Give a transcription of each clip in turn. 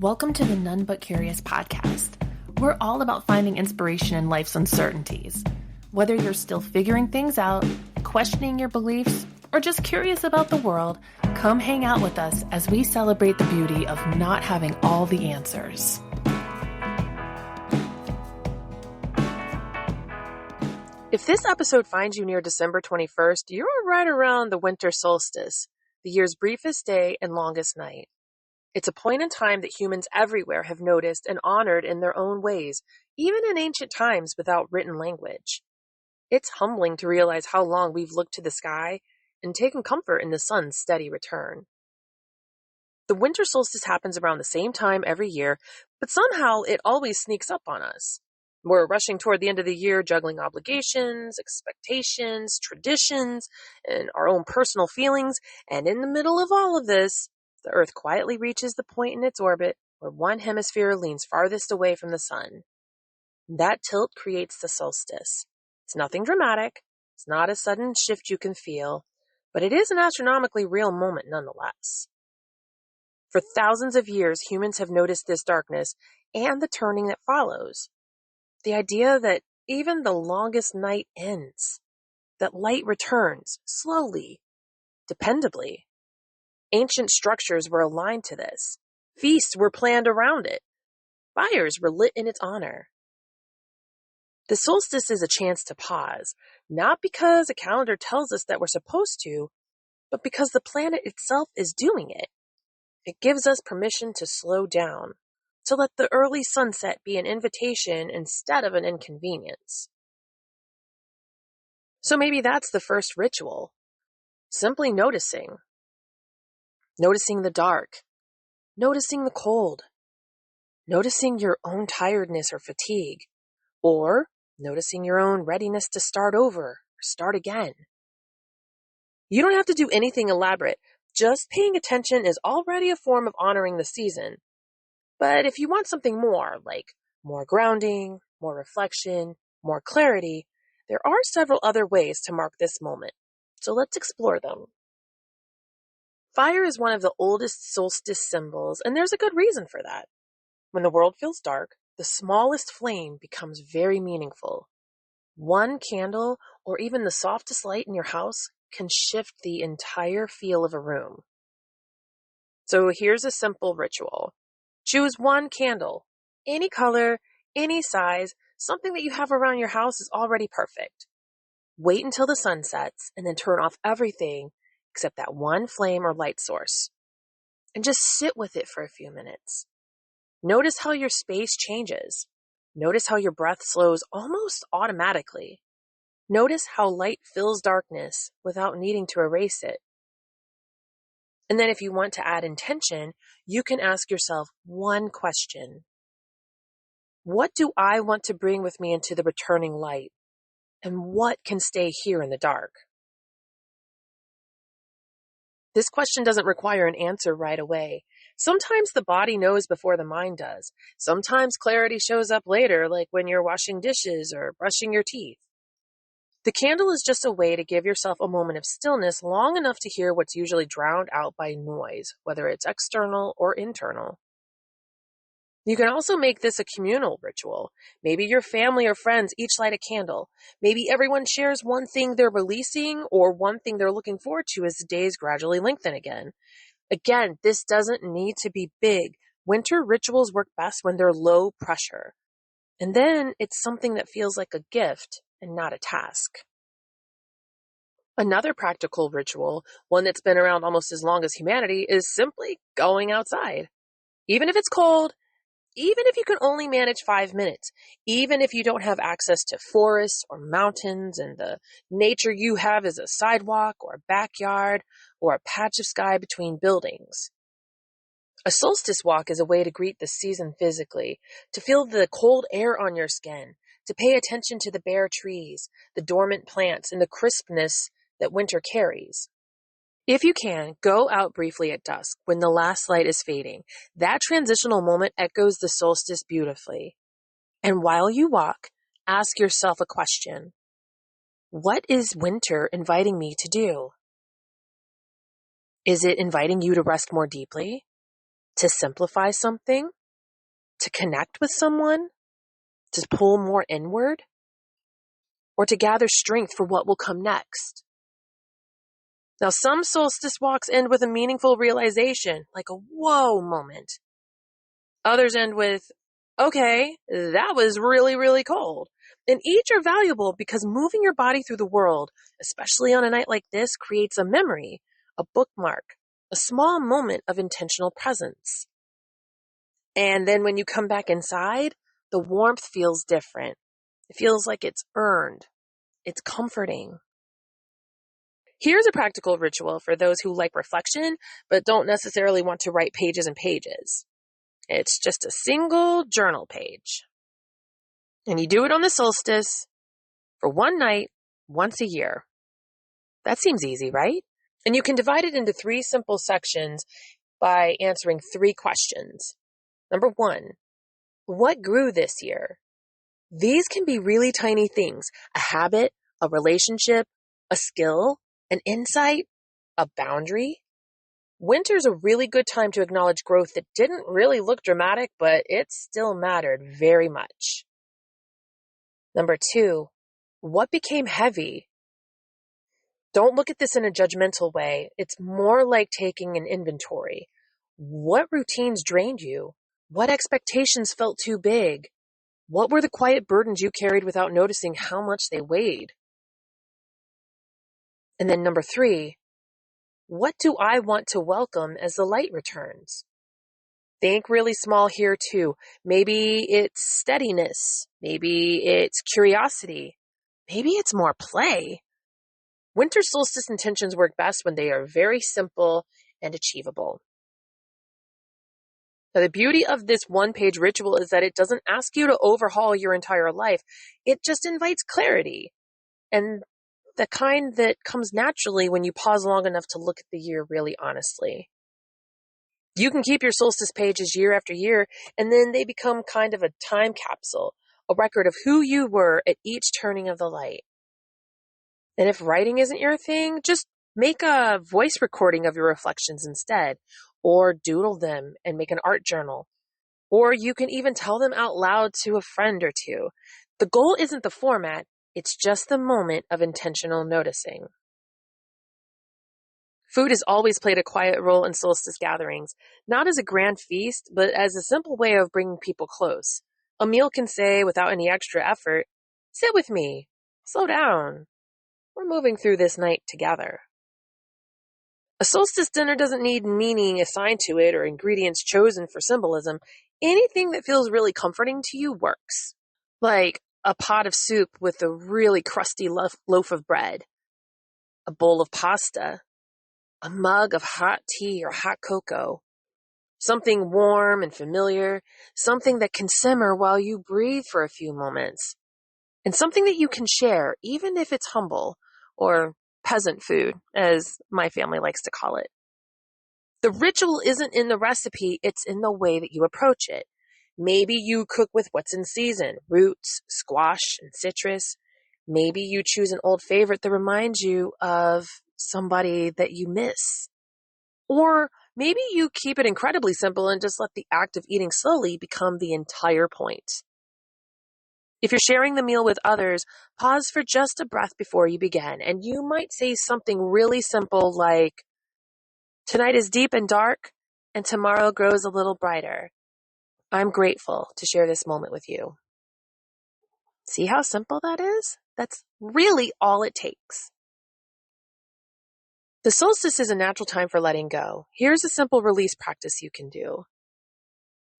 Welcome to the None But Curious podcast. We're all about finding inspiration in life's uncertainties. Whether you're still figuring things out, questioning your beliefs, or just curious about the world, come hang out with us as we celebrate the beauty of not having all the answers. If this episode finds you near December 21st, you're right around the winter solstice, the year's briefest day and longest night. It's a point in time that humans everywhere have noticed and honored in their own ways, even in ancient times without written language. It's humbling to realize how long we've looked to the sky and taken comfort in the sun's steady return. The winter solstice happens around the same time every year, but somehow it always sneaks up on us. We're rushing toward the end of the year, juggling obligations, expectations, traditions, and our own personal feelings, and in the middle of all of this, the Earth quietly reaches the point in its orbit where one hemisphere leans farthest away from the sun. That tilt creates the solstice. It's nothing dramatic, it's not a sudden shift you can feel, but it is an astronomically real moment nonetheless. For thousands of years, humans have noticed this darkness and the turning that follows. The idea that even the longest night ends, that light returns slowly, dependably. Ancient structures were aligned to this. Feasts were planned around it. Fires were lit in its honor. The solstice is a chance to pause, not because a calendar tells us that we're supposed to, but because the planet itself is doing it. It gives us permission to slow down, to let the early sunset be an invitation instead of an inconvenience. So maybe that's the first ritual. Simply noticing. Noticing the dark. Noticing the cold. Noticing your own tiredness or fatigue. Or noticing your own readiness to start over or start again. You don't have to do anything elaborate. Just paying attention is already a form of honoring the season. But if you want something more, like more grounding, more reflection, more clarity, there are several other ways to mark this moment. So let's explore them. Fire is one of the oldest solstice symbols, and there's a good reason for that. When the world feels dark, the smallest flame becomes very meaningful. One candle, or even the softest light in your house, can shift the entire feel of a room. So here's a simple ritual. Choose one candle, any color, any size, something that you have around your house is already perfect. Wait until the sun sets and then turn off everything except that one flame or light source. And just sit with it for a few minutes. Notice how your space changes. Notice how your breath slows almost automatically. Notice how light fills darkness without needing to erase it. And then if you want to add intention, you can ask yourself one question. What do I want to bring with me into the returning light? And what can stay here in the dark? This question doesn't require an answer right away. Sometimes the body knows before the mind does. Sometimes clarity shows up later, like when you're washing dishes or brushing your teeth. The candle is just a way to give yourself a moment of stillness long enough to hear what's usually drowned out by noise, whether it's external or internal. You can also make this a communal ritual. Maybe your family or friends each light a candle. Maybe everyone shares one thing they're releasing or one thing they're looking forward to as the days gradually lengthen again. Again, this doesn't need to be big. Winter rituals work best when they're low pressure. And then it's something that feels like a gift and not a task. Another practical ritual, one that's been around almost as long as humanity, is simply going outside. Even if it's cold, even if you can only manage 5 minutes, even if you don't have access to forests or mountains and the nature you have is a sidewalk or a backyard or a patch of sky between buildings. A solstice walk is a way to greet the season physically, to feel the cold air on your skin, to pay attention to the bare trees, the dormant plants, and the crispness that winter carries. If you can, go out briefly at dusk when the last light is fading. That transitional moment echoes the solstice beautifully. And while you walk, ask yourself a question. What is winter inviting me to do? Is it inviting you to rest more deeply? to simplify something, to connect with someone, to pull more inward, or to gather strength for what will come next. Now, some solstice walks end with a meaningful realization, like a whoa moment. Others end with, okay, that was really, really cold. And each are valuable because moving your body through the world, especially on a night like this, creates a memory, a bookmark, a small moment of intentional presence. And then when you come back inside, the warmth feels different. It feels like it's earned. It's comforting. Here's a practical ritual for those who like reflection, but don't necessarily want to write pages and pages. It's just a single journal page. And you do it on the solstice for one night, once a year. That seems easy, right? And you can divide it into 3 simple sections by answering 3 questions. Number 1, what grew this year? These can be really tiny things, a habit, a relationship, a skill, an insight, a boundary. Winter's a really good time to acknowledge growth that didn't really look dramatic, but it still mattered very much. Number 2, what became heavy? Don't look at this in a judgmental way. It's more like taking an inventory. What routines drained you? What expectations felt too big? What were the quiet burdens you carried without noticing how much they weighed? And then number 3, what do I want to welcome as the light returns? Think really small here too. Maybe it's steadiness. Maybe it's curiosity. Maybe it's more play. Winter solstice intentions work best when they are very simple and achievable. Now, the beauty of this one-page ritual is that it doesn't ask you to overhaul your entire life. It just invites clarity, and the kind that comes naturally when you pause long enough to look at the year really honestly. You can keep your solstice pages year after year, and then they become kind of a time capsule, a record of who you were at each turning of the light. And if writing isn't your thing, just make a voice recording of your reflections instead, or doodle them and make an art journal. Or you can even tell them out loud to a friend or two. The goal isn't the format, it's just the moment of intentional noticing. Food has always played a quiet role in solstice gatherings, not as a grand feast, but as a simple way of bringing people close. A meal can say, without any extra effort, sit with me, slow down. We're moving through this night together. A solstice dinner doesn't need meaning assigned to it or ingredients chosen for symbolism. Anything that feels really comforting to you works. Like a pot of soup with a really crusty loaf of bread, a bowl of pasta, a mug of hot tea or hot cocoa, something warm and familiar, something that can simmer while you breathe for a few moments, and something that you can share, even if it's humble, or peasant food, as my family likes to call it. The ritual isn't in the recipe, it's in the way that you approach it. Maybe you cook with what's in season, roots, squash, and citrus. Maybe you choose an old favorite that reminds you of somebody that you miss. Or maybe you keep it incredibly simple and just let the act of eating slowly become the entire point. If you're sharing the meal with others, pause for just a breath before you begin, and you might say something really simple like, tonight is deep and dark, and tomorrow grows a little brighter. I'm grateful to share this moment with you. See how simple that is? That's really all it takes. The solstice is a natural time for letting go. Here's a simple release practice you can do.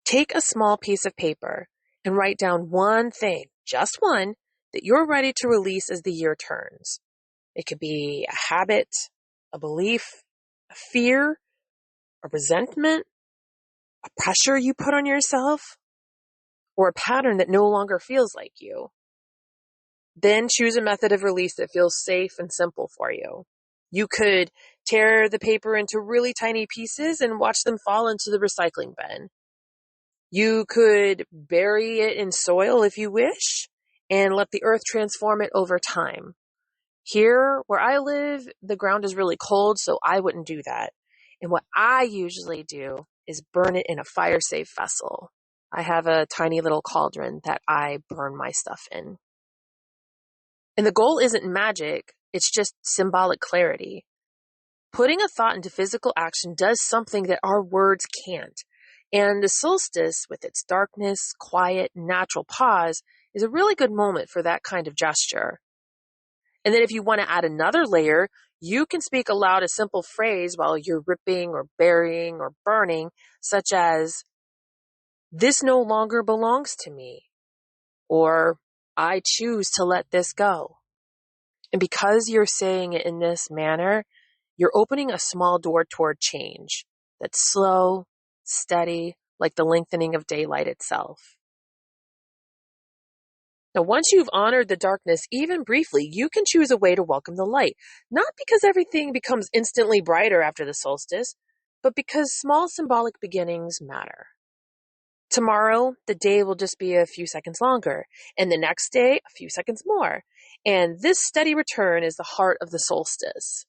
Take a small piece of paper and write down one thing, just one, that you're ready to release as the year turns. It could be a habit, a belief, a fear, a resentment, a pressure you put on yourself, or a pattern that no longer feels like you. Then choose a method of release that feels safe and simple for you. You could tear the paper into really tiny pieces and watch them fall into the recycling bin. You could bury it in soil if you wish and let the earth transform it over time. Here, where I live, the ground is really cold, so I wouldn't do that. And what I usually do is burn it in a fire-safe vessel. I have a tiny little cauldron that I burn my stuff in. And the goal isn't magic, it's just symbolic clarity. Putting a thought into physical action does something that our words can't. And the solstice, with its darkness, quiet, natural pause, is a really good moment for that kind of gesture. And then if you want to add another layer, you can speak aloud a simple phrase while you're ripping or burying or burning, such as, "This no longer belongs to me," or "I choose to let this go." And because you're saying it in this manner, you're opening a small door toward change that's slow, steady, like the lengthening of daylight itself. Now, once you've honored the darkness, even briefly, you can choose a way to welcome the light, not because everything becomes instantly brighter after the solstice, but because small symbolic beginnings matter. Tomorrow, the day will just be a few seconds longer, and the next day, a few seconds more. And this steady return is the heart of the solstice.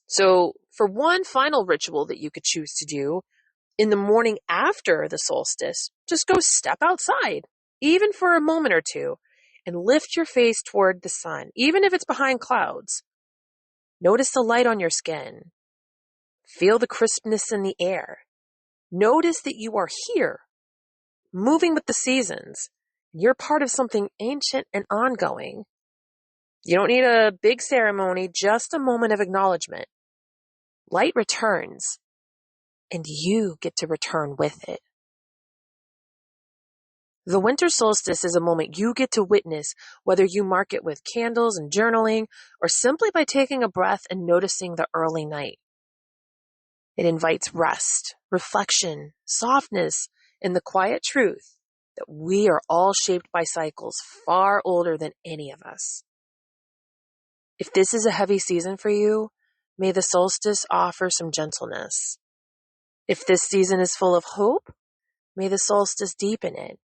So, for one final ritual that you could choose to do, in the morning after the solstice, just go step outside, even for a moment or two, and lift your face toward the sun, even if it's behind clouds. Notice the light on your skin. Feel the crispness in the air. Notice that you are here, moving with the seasons. You're part of something ancient and ongoing. You don't need a big ceremony, just a moment of acknowledgement. Light returns, and you get to return with it. The winter solstice is a moment you get to witness, whether you mark it with candles and journaling, or simply by taking a breath and noticing the early night. It invites rest, reflection, softness, and the quiet truth that we are all shaped by cycles far older than any of us. If this is a heavy season for you, may the solstice offer some gentleness. If this season is full of hope, may the solstice deepen it.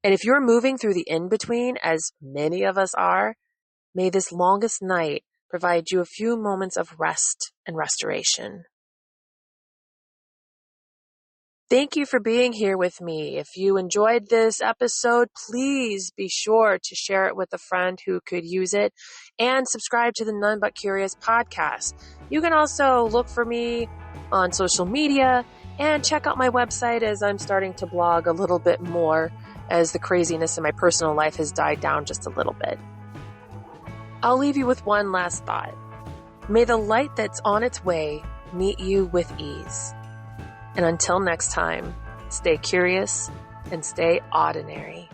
And if you're moving through the in-between, as many of us are, may this longest night provide you a few moments of rest and restoration. Thank you for being here with me. If you enjoyed this episode, please be sure to share it with a friend who could use it and subscribe to the None But Curious podcast. You can also look for me on social media and check out my website as I'm starting to blog a little bit more as the craziness in my personal life has died down just a little bit. I'll leave you with one last thought. May the light that's on its way meet you with ease. And until next time, stay curious and stay ordinary.